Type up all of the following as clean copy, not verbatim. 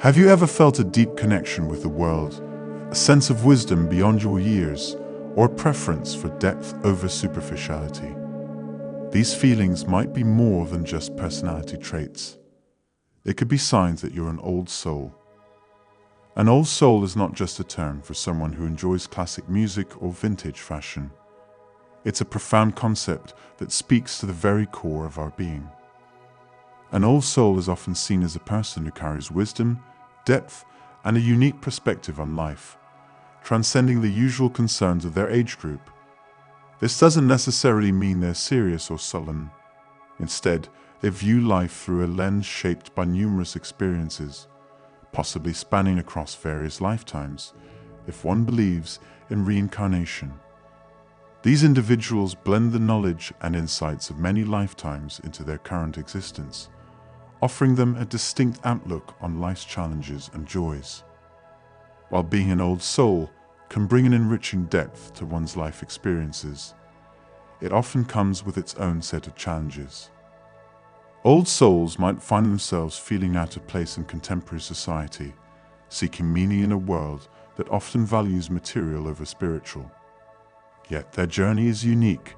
Have you ever felt a deep connection with the world, a sense of wisdom beyond your years, or a preference for depth over superficiality? These feelings might be more than just personality traits. They could be signs that you're an old soul. An old soul is not just a term for someone who enjoys classic music or vintage fashion. It's a profound concept that speaks to the very core of our being. An old soul is often seen as a person who carries wisdom, depth, and a unique perspective on life, transcending the usual concerns of their age group. This doesn't necessarily mean they're serious or sullen. Instead, they view life through a lens shaped by numerous experiences, possibly spanning across various lifetimes, if one believes in reincarnation. These individuals blend the knowledge and insights of many lifetimes into their current existence, offering them a distinct outlook on life's challenges and joys. While being an old soul can bring an enriching depth to one's life experiences, it often comes with its own set of challenges. Old souls might find themselves feeling out of place in contemporary society, seeking meaning in a world that often values material over spiritual. Yet their journey is unique,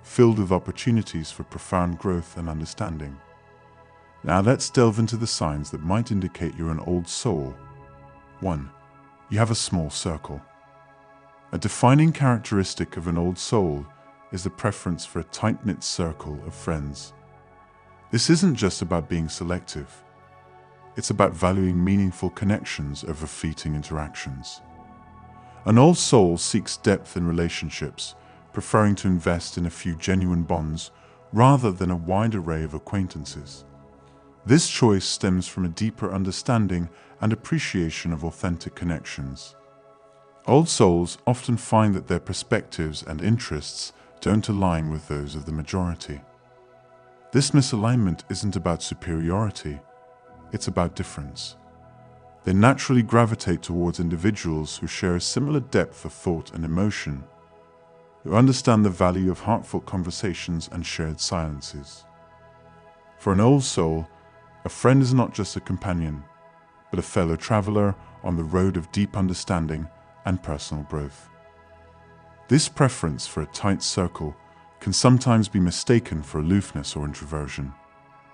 filled with opportunities for profound growth and understanding. Now let's delve into the signs that might indicate you're an old soul. 1. You have a small circle. A defining characteristic of an old soul is the preference for a tight-knit circle of friends. This isn't just about being selective. It's about valuing meaningful connections over fleeting interactions. An old soul seeks depth in relationships, preferring to invest in a few genuine bonds rather than a wide array of acquaintances. This choice stems from a deeper understanding and appreciation of authentic connections. Old souls often find that their perspectives and interests don't align with those of the majority. This misalignment isn't about superiority, it's about difference. They naturally gravitate towards individuals who share a similar depth of thought and emotion, who understand the value of heartfelt conversations and shared silences. For an old soul, a friend is not just a companion, but a fellow traveler on the road of deep understanding and personal growth. This preference for a tight circle can sometimes be mistaken for aloofness or introversion.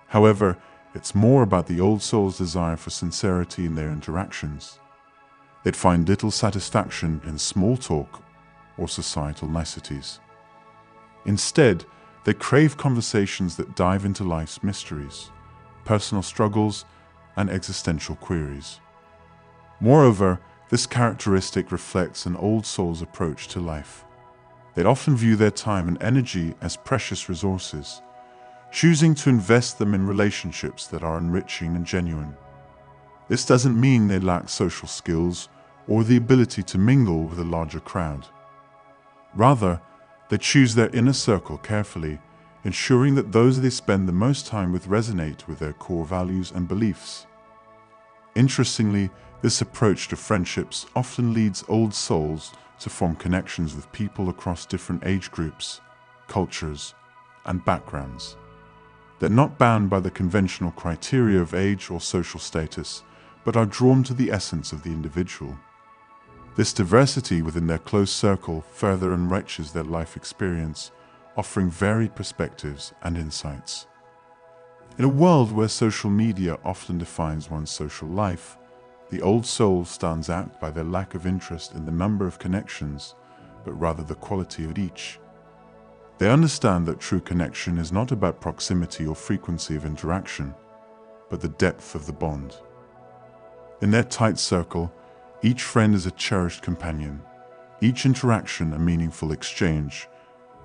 However, it's more about the old soul's desire for sincerity in their interactions. They'd find little satisfaction in small talk or societal niceties. Instead, they crave conversations that dive into life's mysteries, personal struggles, and existential queries. Moreover, this characteristic reflects an old soul's approach to life. They'd often view their time and energy as precious resources, choosing to invest them in relationships that are enriching and genuine. This doesn't mean they lack social skills or the ability to mingle with a larger crowd. Rather, they choose their inner circle carefully, ensuring that those they spend the most time with resonate with their core values and beliefs. Interestingly, this approach to friendships often leads old souls to form connections with people across different age groups, cultures, and backgrounds. They're not bound by the conventional criteria of age or social status, but are drawn to the essence of the individual. This diversity within their close circle further enriches their life experience, offering varied perspectives and insights. In a world where social media often defines one's social life, the old soul stands out by their lack of interest in the number of connections, but rather the quality of each. They understand that true connection is not about proximity or frequency of interaction, but the depth of the bond. In their tight circle, each friend is a cherished companion, each interaction a meaningful exchange,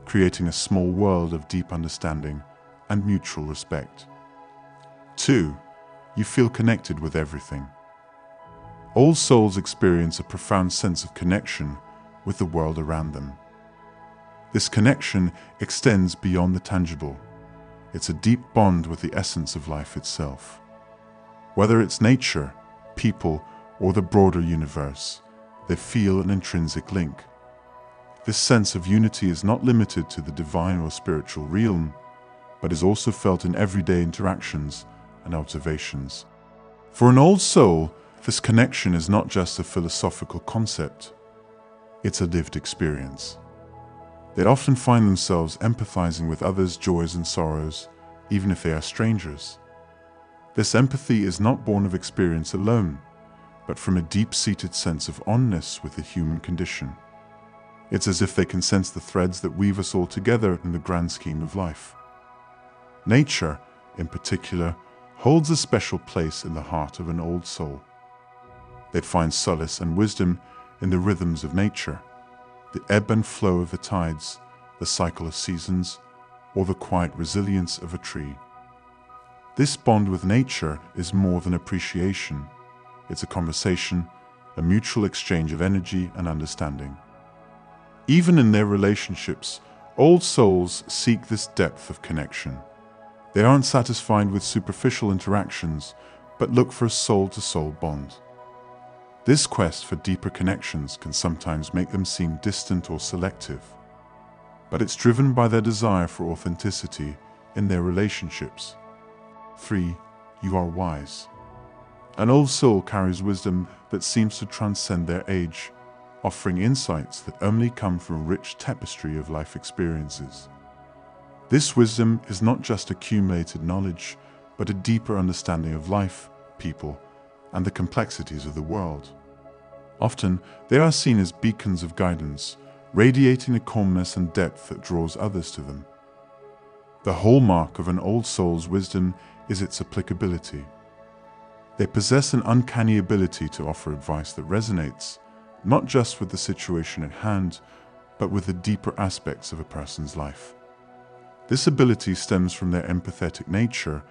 creating a small world of deep understanding and mutual respect. 2. You feel connected with everything. Old souls experience a profound sense of connection with the world around them. This connection extends beyond the tangible. It's a deep bond with the essence of life itself. Whether it's nature, people, or the broader universe, they feel an intrinsic link. This sense of unity is not limited to the divine or spiritual realm, but is also felt in everyday interactions and observations. For an old soul, this connection is not just a philosophical concept, it's a lived experience. They often find themselves empathizing with others' joys and sorrows, even if they are strangers. This empathy is not born of experience alone, but from a deep-seated sense of oneness with the human condition. It's as if they can sense the threads that weave us all together in the grand scheme of life. Nature, in particular, holds a special place in the heart of an old soul. They'd find solace and wisdom in the rhythms of nature, the ebb and flow of the tides, the cycle of seasons, or the quiet resilience of a tree. This bond with nature is more than appreciation. It's a conversation, a mutual exchange of energy and understanding. Even in their relationships, old souls seek this depth of connection. They aren't satisfied with superficial interactions, but look for a soul-to-soul bond. This quest for deeper connections can sometimes make them seem distant or selective, but it's driven by their desire for authenticity in their relationships. 3. You are wise. An old soul carries wisdom that seems to transcend their age, offering insights that only come from a rich tapestry of life experiences. This wisdom is not just accumulated knowledge, but a deeper understanding of life, people, and the complexities of the world. Often, they are seen as beacons of guidance, radiating a calmness and depth that draws others to them. The hallmark of an old soul's wisdom is its applicability. They possess an uncanny ability to offer advice that resonates, not just with the situation at hand, but with the deeper aspects of a person's life. This ability stems from their empathetic nature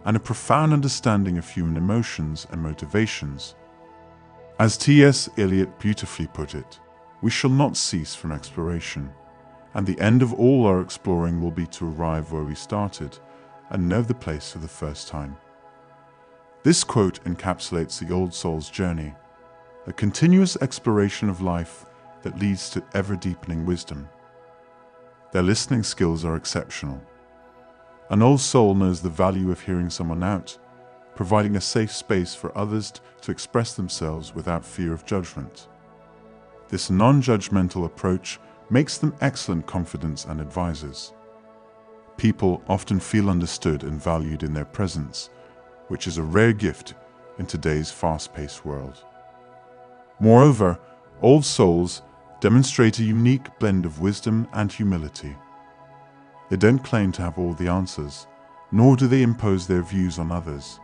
and a profound understanding of human emotions and motivations. As T.S. Eliot beautifully put it, we shall not cease from exploration, and the end of all our exploring will be to arrive where we started and know the place for the first time. This quote encapsulates the old soul's journey, a continuous exploration of life that leads to ever-deepening wisdom. Their listening skills are exceptional. An old soul knows the value of hearing someone out, providing a safe space for others to express themselves without fear of judgment. This non-judgmental approach makes them excellent confidants and advisors. People often feel understood and valued in their presence, which is a rare gift in today's fast-paced world. Moreover, old souls demonstrate a unique blend of wisdom and humility. They don't claim to have all the answers, nor do they impose their views on others.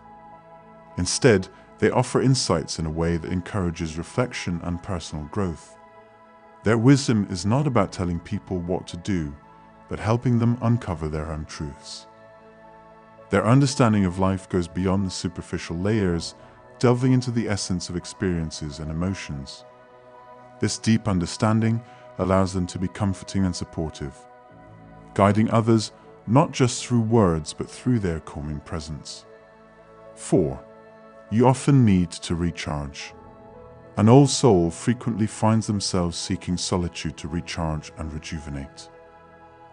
Instead, they offer insights in a way that encourages reflection and personal growth. Their wisdom is not about telling people what to do, but helping them uncover their own truths. Their understanding of life goes beyond the superficial layers, delving into the essence of experiences and emotions. This deep understanding allows them to be comforting and supportive, guiding others not just through words but through their calming presence. 4. You often need to recharge. An old soul frequently finds themselves seeking solitude to recharge and rejuvenate.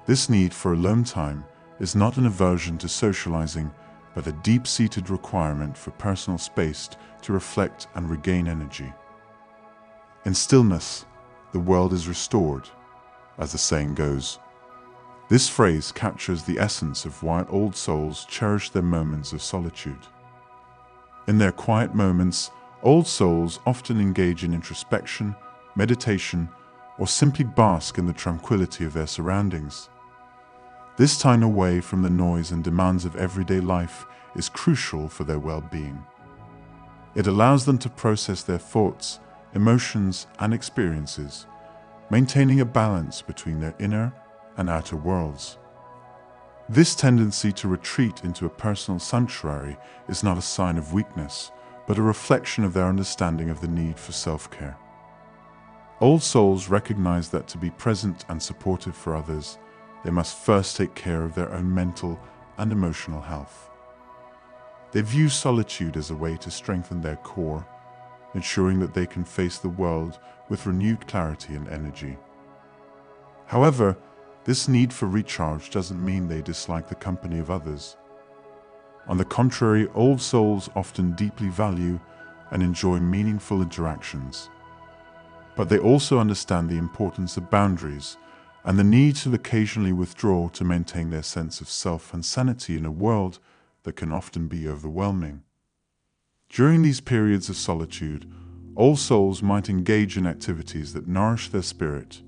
This need for alone time is not an aversion to socializing, but a deep-seated requirement for personal space to reflect and regain energy. In stillness, the world is restored, as the saying goes. This phrase captures the essence of why old souls cherish their moments of solitude. In their quiet moments, old souls often engage in introspection, meditation, or simply bask in the tranquility of their surroundings. This time away from the noise and demands of everyday life is crucial for their well-being. It allows them to process their thoughts, emotions, and experiences, maintaining a balance between their inner and outer worlds. This tendency to retreat into a personal sanctuary is not a sign of weakness, but a reflection of their understanding of the need for self-care. Old souls recognize that to be present and supportive for others, they must first take care of their own mental and emotional health. They view solitude as a way to strengthen their core, ensuring that they can face the world with renewed clarity and energy. However, this need for recharge doesn't mean they dislike the company of others. On the contrary, old souls often deeply value and enjoy meaningful interactions. But they also understand the importance of boundaries and the need to occasionally withdraw to maintain their sense of self and sanity in a world that can often be overwhelming. During these periods of solitude, old souls might engage in activities that nourish their spirit: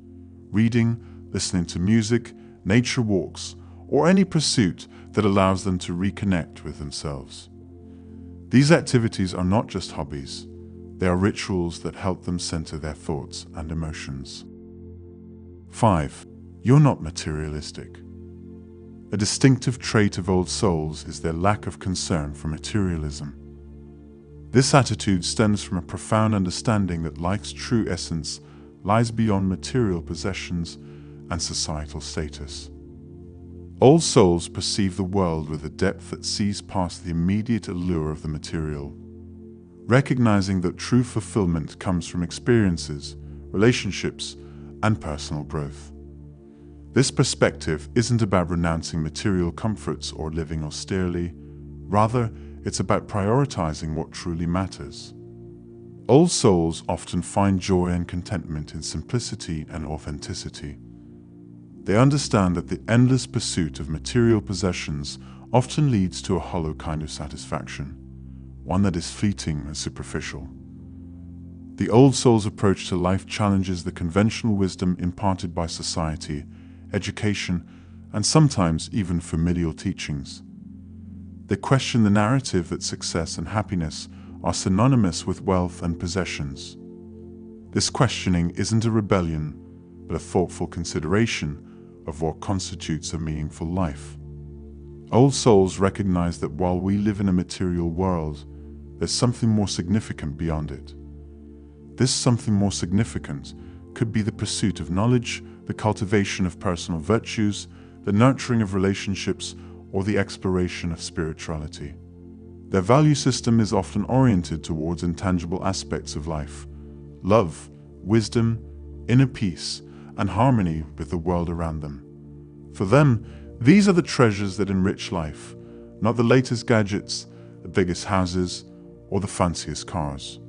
reading, listening to music, nature walks, or any pursuit that allows them to reconnect with themselves. These activities are not just hobbies, they are rituals that help them center their thoughts and emotions. 5. You're not materialistic. A distinctive trait of old souls is their lack of concern for materialism. This attitude stems from a profound understanding that life's true essence lies beyond material possessions and societal status. Old souls perceive the world with a depth that sees past the immediate allure of the material, recognizing that true fulfillment comes from experiences, relationships, and personal growth. This perspective isn't about renouncing material comforts or living austerely. Rather, it's about prioritizing what truly matters. Old souls often find joy and contentment in simplicity and authenticity. They understand that the endless pursuit of material possessions often leads to a hollow kind of satisfaction, one that is fleeting and superficial. The old soul's approach to life challenges the conventional wisdom imparted by society, education, and sometimes even familial teachings. They question the narrative that success and happiness are synonymous with wealth and possessions. This questioning isn't a rebellion, but a thoughtful consideration of what constitutes a meaningful life. Old souls recognize that while we live in a material world, there's something more significant beyond it. This something more significant could be the pursuit of knowledge, the cultivation of personal virtues, the nurturing of relationships, or the exploration of spirituality. Their value system is often oriented towards intangible aspects of life: love, wisdom, inner peace, and harmony with the world around them. For them, these are the treasures that enrich life, not the latest gadgets, the biggest houses, or the fanciest cars.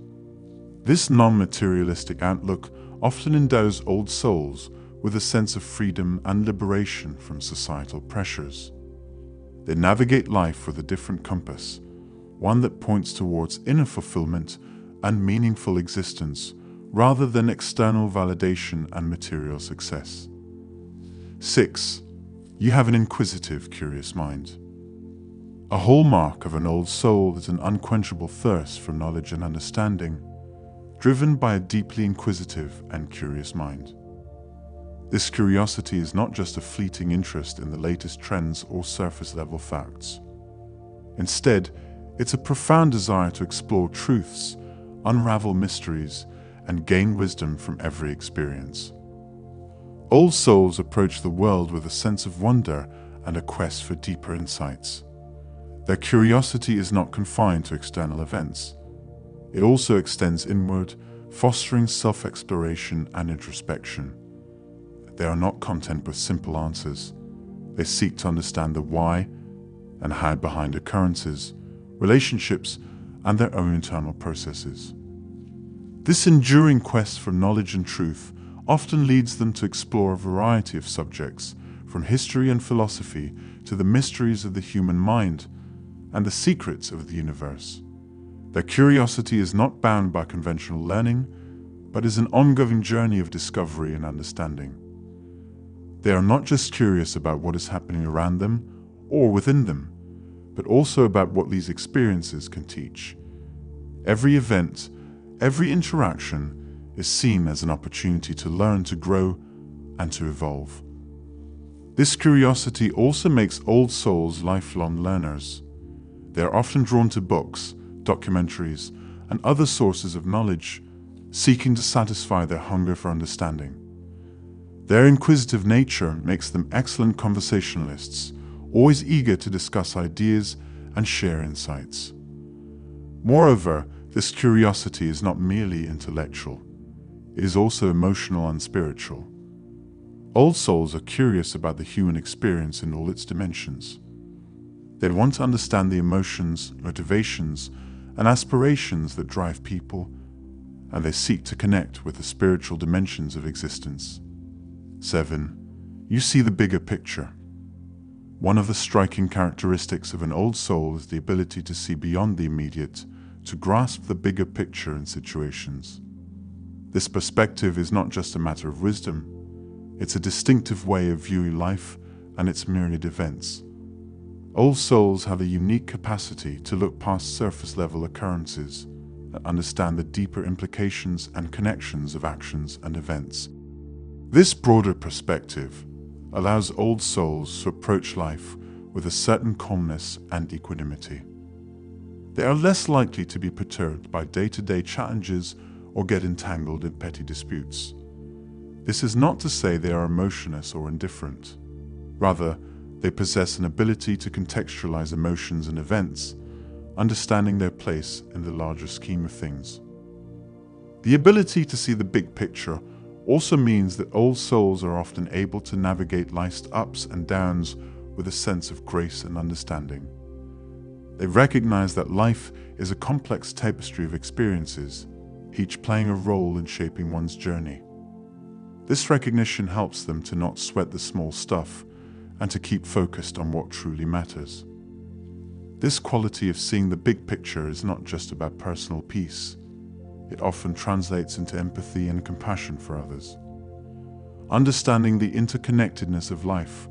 This non-materialistic outlook often endows old souls with a sense of freedom and liberation from societal pressures. They navigate life with a different compass, one that points towards inner fulfillment and meaningful existence rather than external validation and material success. 6. You have an inquisitive, curious mind. A hallmark of an old soul is an unquenchable thirst for knowledge and understanding, driven by a deeply inquisitive and curious mind. This curiosity is not just a fleeting interest in the latest trends or surface-level facts. Instead, it's a profound desire to explore truths, unravel mysteries, and gain wisdom from every experience. Old souls approach the world with a sense of wonder and a quest for deeper insights. Their curiosity is not confined to external events. It also extends inward, fostering self-exploration and introspection. They are not content with simple answers. They seek to understand the why and how behind occurrences, relationships, and their own internal processes. This enduring quest for knowledge and truth often leads them to explore a variety of subjects, from history and philosophy to the mysteries of the human mind and the secrets of the universe. Their curiosity is not bound by conventional learning, but is an ongoing journey of discovery and understanding. They are not just curious about what is happening around them or within them, but also about what these experiences can teach. Every event, every interaction is seen as an opportunity to learn, to grow, and to evolve. This curiosity also makes old souls lifelong learners. They are often drawn to books, documentaries, and other sources of knowledge, seeking to satisfy their hunger for understanding. Their inquisitive nature makes them excellent conversationalists, always eager to discuss ideas and share insights. Moreover, this curiosity is not merely intellectual. It is also emotional and spiritual. Old souls are curious about the human experience in all its dimensions. They want to understand the emotions, motivations, and aspirations that drive people, and they seek to connect with the spiritual dimensions of existence. 7. You see the bigger picture. One of the striking characteristics of an old soul is the ability to see beyond the immediate, to grasp the bigger picture in situations. This perspective is not just a matter of wisdom, it's a distinctive way of viewing life and its myriad events. Old souls have a unique capacity to look past surface-level occurrences and understand the deeper implications and connections of actions and events. This broader perspective allows old souls to approach life with a certain calmness and equanimity. They are less likely to be perturbed by day-to-day challenges or get entangled in petty disputes. This is not to say they are emotionless or indifferent. Rather, they possess an ability to contextualize emotions and events, understanding their place in the larger scheme of things. The ability to see the big picture also means that old souls are often able to navigate life's ups and downs with a sense of grace and understanding. They recognize that life is a complex tapestry of experiences, each playing a role in shaping one's journey. This recognition helps them to not sweat the small stuff and to keep focused on what truly matters. This quality of seeing the big picture is not just about personal peace. It often translates into empathy and compassion for others. Understanding the interconnectedness of life,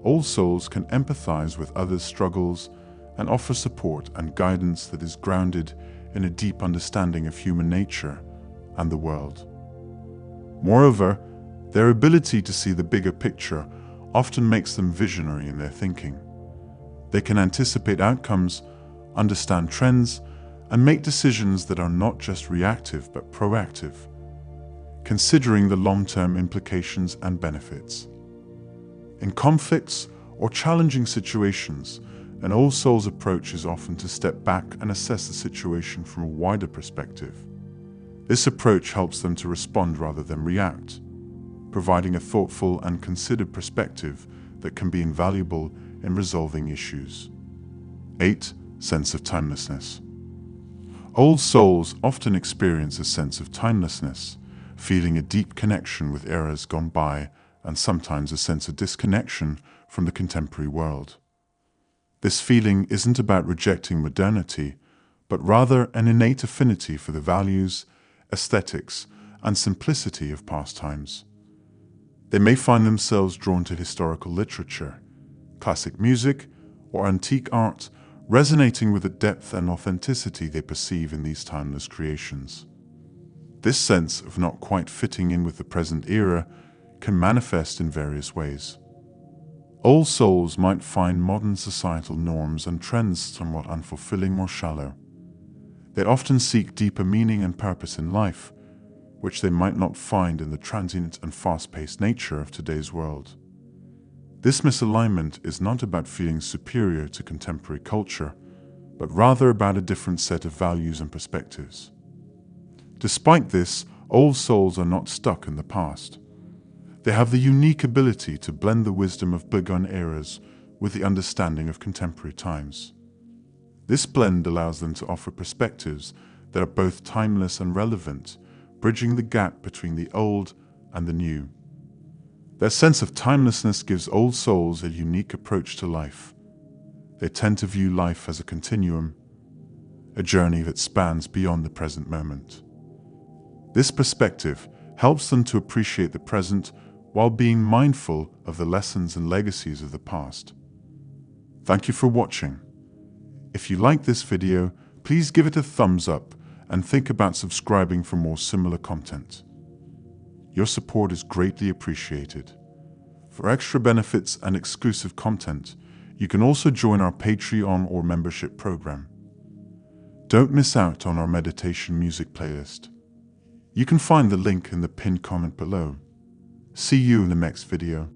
old souls can empathize with others' struggles and offer support and guidance that is grounded in a deep understanding of human nature and the world. Moreover, their ability to see the bigger picture often makes them visionary in their thinking. They can anticipate outcomes, understand trends, and make decisions that are not just reactive but proactive, considering the long-term implications and benefits. In conflicts or challenging situations, an old soul's approach is often to step back and assess the situation from a wider perspective. This approach helps them to respond rather than react, providing a thoughtful and considered perspective that can be invaluable in resolving issues. 8. Sense of timelessness. Old souls often experience a sense of timelessness, feeling a deep connection with eras gone by and sometimes a sense of disconnection from the contemporary world. This feeling isn't about rejecting modernity, but rather an innate affinity for the values, aesthetics, and simplicity of past times. They may find themselves drawn to historical literature, classic music, or antique art, resonating with the depth and authenticity they perceive in these timeless creations. This sense of not quite fitting in with the present era can manifest in various ways. Old souls might find modern societal norms and trends somewhat unfulfilling or shallow. They often seek deeper meaning and purpose in life, which they might not find in the transient and fast-paced nature of today's world. This misalignment is not about feeling superior to contemporary culture, but rather about a different set of values and perspectives. Despite this, old souls are not stuck in the past. They have the unique ability to blend the wisdom of bygone eras with the understanding of contemporary times. This blend allows them to offer perspectives that are both timeless and relevant, bridging the gap between the old and the new. Their sense of timelessness gives old souls a unique approach to life. They tend to view life as a continuum, a journey that spans beyond the present moment. This perspective helps them to appreciate the present while being mindful of the lessons and legacies of the past. Thank you for watching. If you like this video, please give it a thumbs up and think about subscribing for more similar content. Your support is greatly appreciated. For extra benefits and exclusive content, you can also join our Patreon or membership program. Don't miss out on our meditation music playlist. You can find the link in the pinned comment below. See you in the next video.